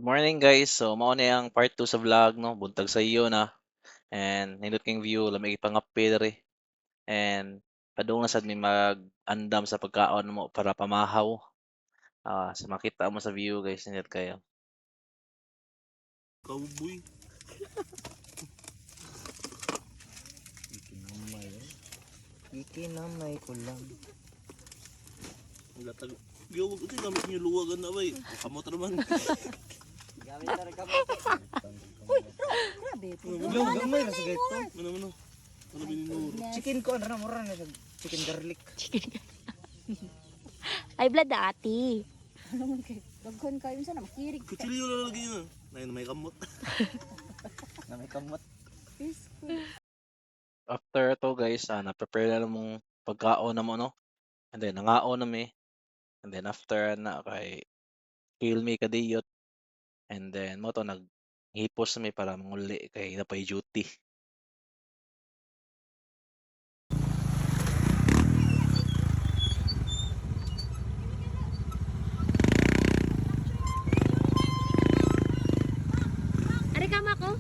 Morning guys, so mao na yang part 2 sa vlog no, buntag sa iyo na and nindot king view lamig pangapi diri and padung na sad mi mag-andam sa pagkaon mo para pamahaw. So makita mo sa view guys nindot kayo. Cowboy. Ikinamay ko lang. Ang latag. Gawag ito gamit niyo luwagan na bay. Kamot naman. Gamit na rin kamo. Grabe po. Yung gamay na sa gaito. Ano. Ano bininuro? Chicken ko, ano na, mura na sa chicken garlic. Ay, blood ati. Daghan kayo sa na makirig. Kutsilyo na lagi yun. Na may kamot. Na may kamot. After to guys, na-prepare na mong pagkaon na mo no. And then nangaon na mi. And then after na kay kill me kadiyot. And then mo to naghipos na mi para manguli kay napay duty. Ari kama ko?